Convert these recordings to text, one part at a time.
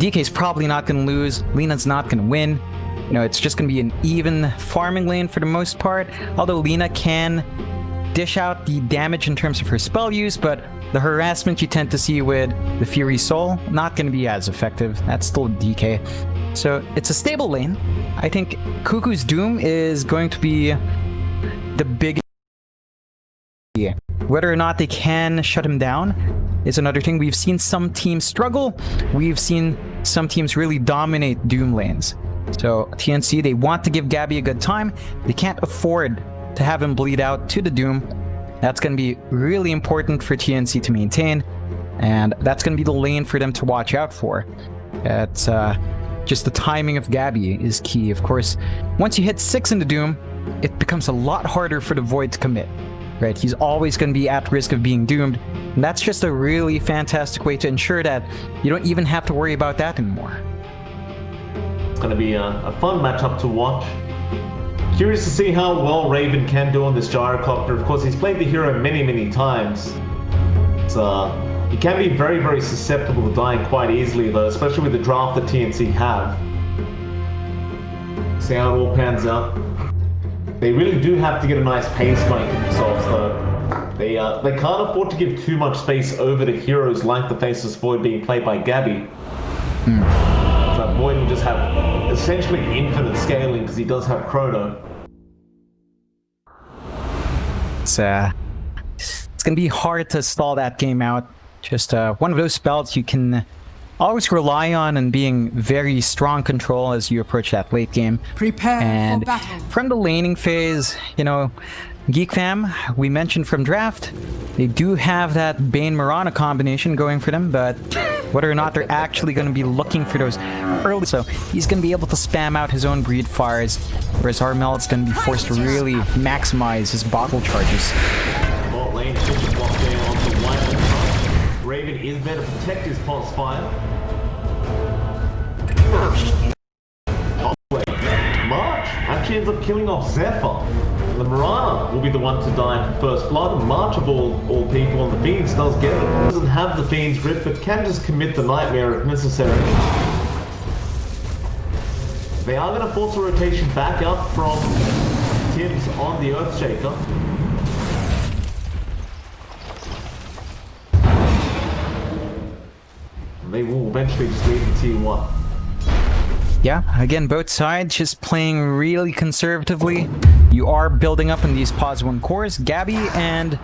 DK's probably not going to lose. Lena's not going to win. You know, it's just going to be an even farming lane for the most part. Although Lena can dish out the damage in terms of her spell use, but the harassment you tend to see with the Fury Soul, not going to be as effective. That's still DK. So it's a stable lane. I think Cuckoo's Doom is going to be the biggest. Whether or not they can shut him down is another thing. We've seen some teams struggle. We've seen some teams really dominate Doom lanes. So TNC, they want to give Gabby a good time. They can't afford to have him bleed out to the Doom. That's going to be really important for TNC to maintain. And that's going to be the lane for them to watch out for. It's just the timing of Gabby is key. Of course, once you hit 6 in the Doom, it becomes a lot harder for the Void to commit. Right? He's always going to be at risk of being doomed. And that's just a really fantastic way to ensure that you don't even have to worry about that anymore. It's going to be a fun matchup to watch. Curious to see how well Raven can do on this gyrocopter. Of course, he's played the hero many, many times. He can be very, very susceptible to dying quite easily, though, especially with the draft that TNC have. See how it all pans out. They really do have to get a nice pace going for themselves, though. They can't afford to give too much space over to heroes like the Faceless Void being played by Gabby. So Void will just have essentially infinite scaling because he does have Chrono. It's gonna be hard to stall that game out. Just one of those spells you can always rely on and being very strong control as you approach that late game. Prepare and for battle. From the laning phase, you know, GeekFam, we mentioned from draft, they do have that Bane Mirana combination going for them, but whether or not they're actually going to be looking for those early, so he's going to be able to spam out his own breed fires, whereas Armel is going to be forced to really maximize his bottle charges. Bot lane switches block there onto Wyvern. Raven is there to protect his pulse fire. March actually ends up killing off Zephyr. The Mirana will be the one to die for first blood. March of all people, and the Fiends does get it. Doesn't have the Fiend's grip, but can just commit the Nightmare if necessary. They are going to force a rotation back up from Tibbs on the Earthshaker. They will eventually just leave the T1. Yeah, again, both sides just playing really conservatively. You are building up in these pause 1 cores. Gabby and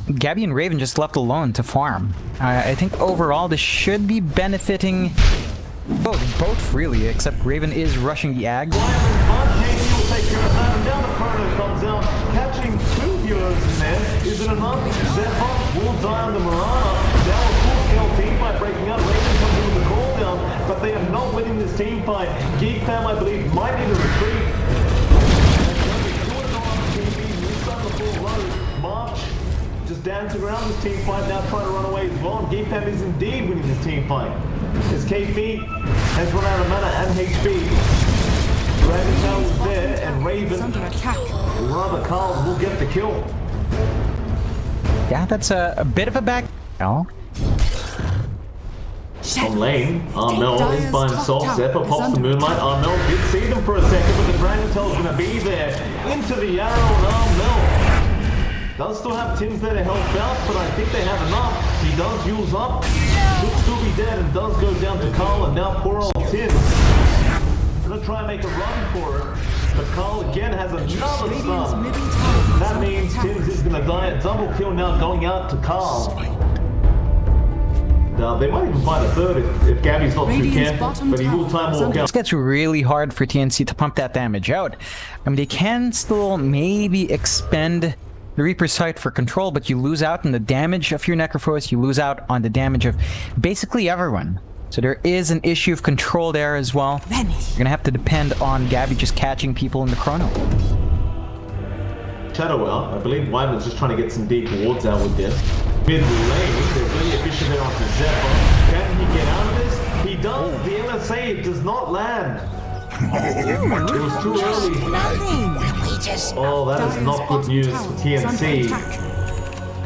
Raven just left alone to farm. I think overall this should be benefiting both really, except Raven is rushing the Ags. Catching 2 heroes in there. Is it enough? Zephyr will die on the Mirana. Now a full-scale team fight breaking up. Raven comes in with the call down, but they are not winning this team fight. GeekFam, I believe, might need a retreat. March just dancing around this team fight, now trying to run away as well. GeekFam is indeed winning this team fight. As KP has run out of mana and HP. Raven is there, and Raven, rather Carl, will get the kill. Yeah, that's a bit of a back. No. On lane, Armel is by himself. Zephyr pops the Moonlight. Armel did see them for a second, but the Dragon Tail's gonna be there. Into the arrow, and Armel does still have Tims there to help out, but I think they have enough. He does use up, should still be dead, and does go down to Carl, and now poor old Tims. Gonna try and make a run for it, but Carl again has another stun. That means Tims is gonna die. A double kill now going out to Carl. They might even find a third if Gabby's not too careful, but he will time walk out. This gets really hard for TNC to pump that damage out. I mean, they can still maybe expend the Reaper's Sight for control, but you lose out on the damage of your Necrophos, you lose out on the damage of basically everyone. So there is an issue of control there as well. You're gonna have to depend on Gabby just catching people in the chrono. Shadow out. I believe Wyvern's just trying to get some deep wards out with this. Mid lane, they're really efficient there onto Zephyr. Can he get out of this? He does. The LSA does not land. It was too early. Oh, that is not good news for TNC.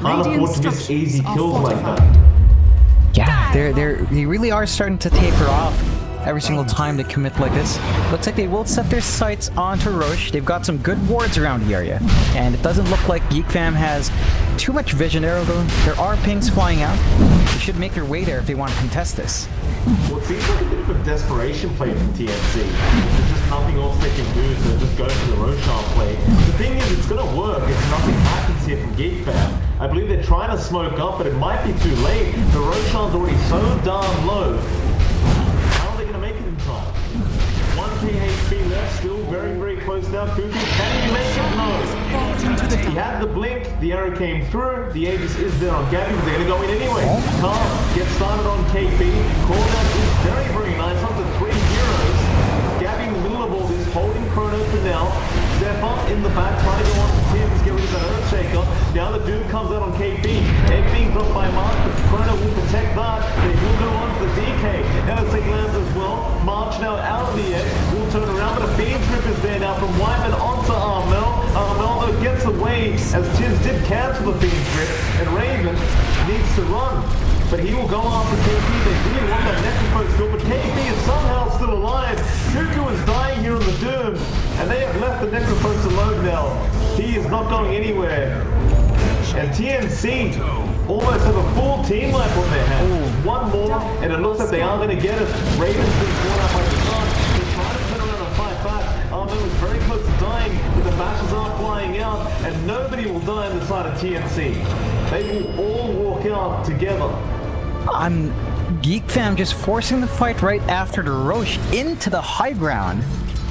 Can't afford to miss easy kills like that. Yeah. They really are starting to taper off every single time they commit like this. Looks like they will set their sights onto Roche. They've got some good wards around the area, and it doesn't look like GeekFam has too much vision there, although there are pings flying out. They should make their way there if they want to contest this. Well, it seems like a bit of a desperation play from TNC. There's just nothing else they can do, so just go for the Roshan play. The thing is, it's going to work if nothing happens here from GeekFam. I believe they're trying to smoke up, but it might be too late. The Roshan's already so darn low. How are they going to make it in time? 1k HP left, still very, very close now. Kuku, can he make it? No. He had the blink, the arrow came through, the Aegis is there on Gabby, but they're going to go in anyway. Carl gets started on KP. Cornet is very, very nice, up to 3 heroes. Gabby in the middle of all this, holding Chrono for now. Zephyr in the back, trying to go on to Tim's, get rid of that Earthshaker. Now the Doom comes out on KP. Egg being dropped by March, but Chrono will protect that. They will go on to the DK. LSA lands as well. March now out of the edge. Will turn around, but a beam trip is there now from Wyman onto Armel. Armel though gets away as Tiz did cancel the beam trip, and Raven needs to run. But he will go after KP. They really want that Necrophone still, but KP is somehow still alive. Cuckoo is dying here on the Doom, and they have left the Necrophone alone now. He is not going anywhere. And TNC almost have a full team life on their hands. One more, and it looks like they are going to get it. Raven's been torn out by the sun. They're trying to turn around and fight back. Armo is very close to dying, but the bashes are flying out, and nobody will die on the side of TNC. They will all walk out together. GeekFam just forcing the fight right after the Roche into the high ground.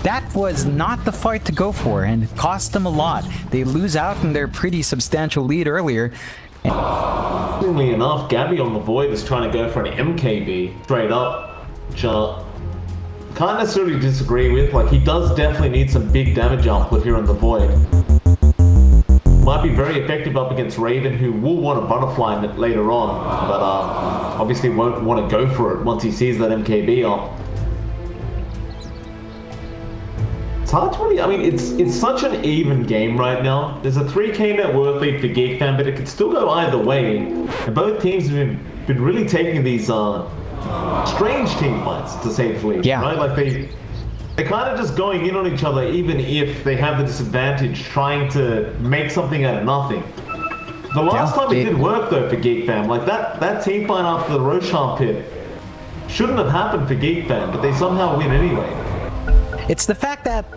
That was not the fight to go for, and it cost them a lot. They lose out in their pretty substantial lead earlier. Interestingly enough, Gabby on the Void is trying to go for an MKB straight up, which can't necessarily disagree with. Like, he does definitely need some big damage output here on the Void. Might be very effective up against Raven, who will want to butterfly it later on, but obviously won't want to go for it once he sees that MKB up. It's hard to really, I mean, it's such an even game right now. There's a 3k net worth lead for GeekFam, but it could still go either way. And both teams have been really taking these strange team fights, to say the least. Yeah. Right? Like they're kind of just going in on each other, even if they have the disadvantage, trying to make something out of nothing. The last time it did work though for GeekFam, like that team fight after the Roshan pit shouldn't have happened for GeekFam, but they somehow win anyway. It's the fact that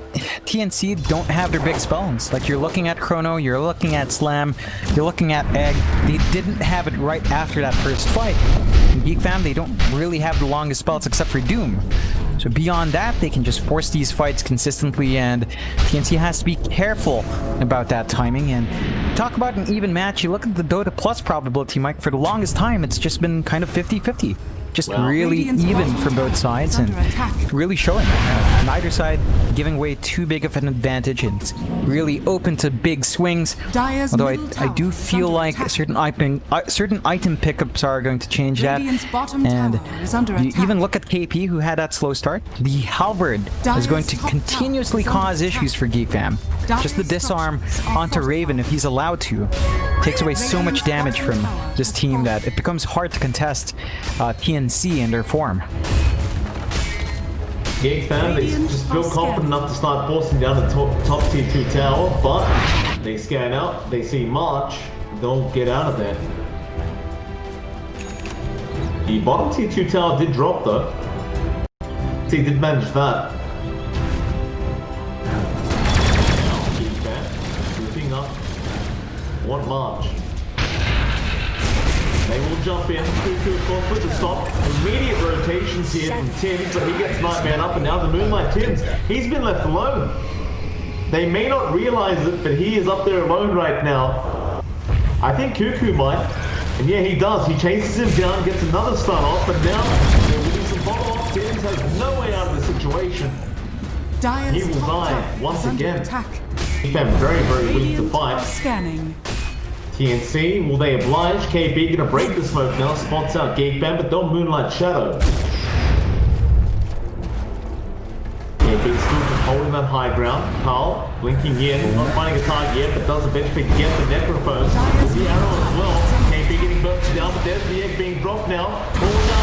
TNC don't have their big spawns. Like, you're looking at Chrono, you're looking at Slam, you're looking at Egg. They didn't have it right after that first fight. In GeekFam, they don't really have the longest spells except for Doom. So beyond that, they can just force these fights consistently, and TNC has to be careful about that timing. And talk about an even match, you look at the Dota Plus probability, Mike, for the longest time, it's just been kind of 50-50. Just really even from both sides, and really showing neither side giving away too big of an advantage, and it's really open to big swings. Although I do feel like certain item pickups are going to change that. And you even look at KP, who had that slow start. The Halberd is going to continuously cause issues for GeekFam. Just the disarm onto Raven, if he's allowed to, takes away so much damage from this team that it becomes hard to contest TNC in their form. GeekFam, they just feel confident enough to start forcing down the top tier 2 tower, but they scan out, they see March, they'll get out of there. The bottom tier 2 tower did drop though. He did manage that. Want March. They will jump in. Cuckoo, of course, with the stop. Immediate rotations here from Tims, but he gets Nightman up, and now the Moonlight Tims. He's been left alone. They may not realize it, but he is up there alone right now. I think Cuckoo might. And yeah, he does. He chases him down, gets another stun off, but now there will be some follow-up. Tims has no way out of the situation. He will die once again. GeekFam very, very weak to fight. Scanning. TNC, will they oblige? KB gonna break the smoke now, spots out GeekFam, but don't Moonlight Shadow. KB still just holding that high ground. Carl blinking in, not finding a target yet, but does eventually get the Necrophone with the arrow as well. KB getting burst down, but there's the egg being dropped now. All down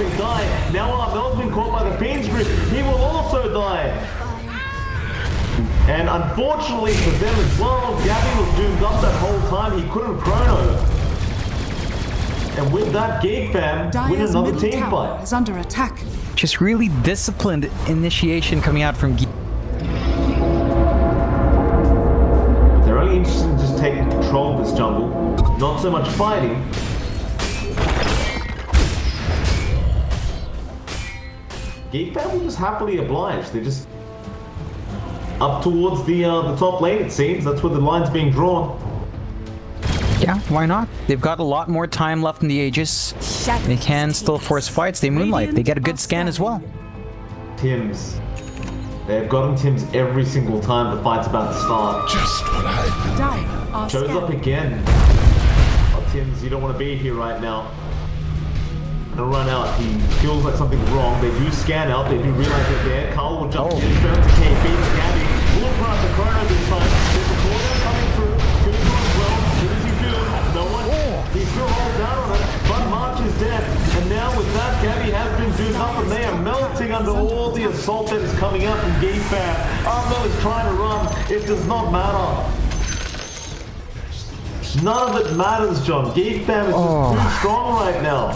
they die. Now Armel's been caught by the Fiend's Grip. He will also die. And unfortunately for them as well, Gabby was doomed up that whole time. He couldn't chrono. And with that, GeekFam win another team fight. Is under attack. Just really disciplined initiation coming out from Geek. They're only interested in just taking control of this jungle. Not so much fighting. GeekFam will just happily oblige. They're just up towards the top lane, it seems. That's where the line's being drawn. Yeah, why not? They've got a lot more time left in the Aegis. They can still force fights. They moonlight. They get a good scan as well. Tims. They've gotten Tims every single time the fight's about to start. Just what I... Shows up again. Oh, Tims, you don't want to be here right now. Gonna run out. He feels like something's wrong. They do scan out. They do realize they're there. Carl will jump in. Straight to KP. Gabby. Look right the chrono this time. There's a corner coming through. Good as well. What does he do? No one. He still holds down on it. But March is dead. And now with that, Gabby has been doomed up and they are melting under all the assault that is coming out from GeekFam. Armo is trying to run. It does not matter. None of it matters, John. GeekFam is just too strong right now.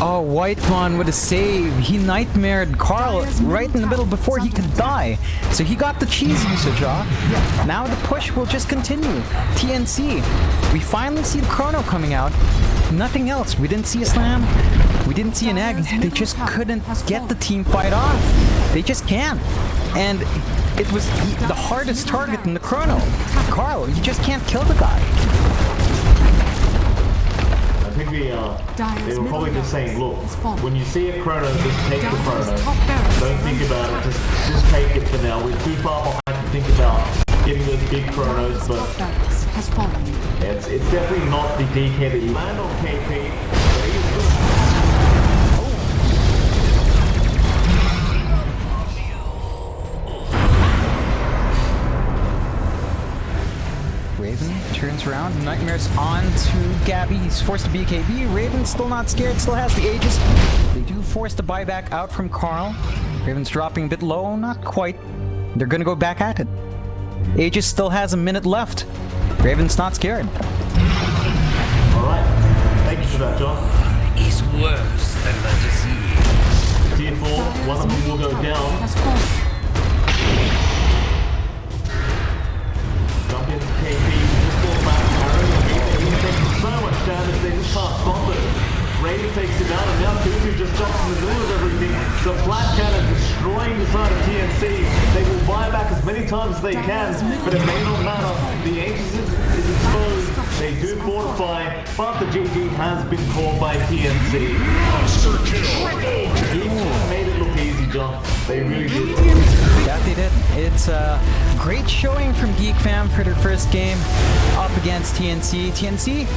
Oh, Whitemon with a save. He nightmared Carl right in the middle before he could die. So he got the cheese usage off. Now the push will just continue. TNC. We finally see the chrono coming out. Nothing else. We didn't see a slam. We didn't see an egg. They just couldn't get the team fight off. They just can't. And it was the hardest target in the chrono. Carl, you just can't kill the guy. I think they were probably just saying, look, when you see a chrono, just take the chrono. Don't think about it, just take it for now. We're too far behind to think about getting those big chronos, but it's definitely not the DK that you land on KP. But he is good. Raven turns around, Nightmare's on to Gabby, he's forced to BKB, Raven's still not scared, still has the Aegis. They do force the buyback out from Carl. Raven's dropping a bit low, not quite. They're gonna go back at it. Aegis still has a minute left. Raven's not scared. Alright, thank you for that, John. Is worse than the disease. Tier 4, one of them will go down. Jump into KP, just fall back. He's taking so much damage, they just can't stop it. Raven takes it down, and now Tutu just jumps in the middle of everything. The flat cannon destroying the side of TNC. They will buy back as many times as they can, but it may not matter. The Aegis is exposed. They do fortify, but the GG has been called by TNC. Geek made it look easy, John. They really did. Yeah, they did. It's a great showing from GeekFam for their first game up against TNC. TNC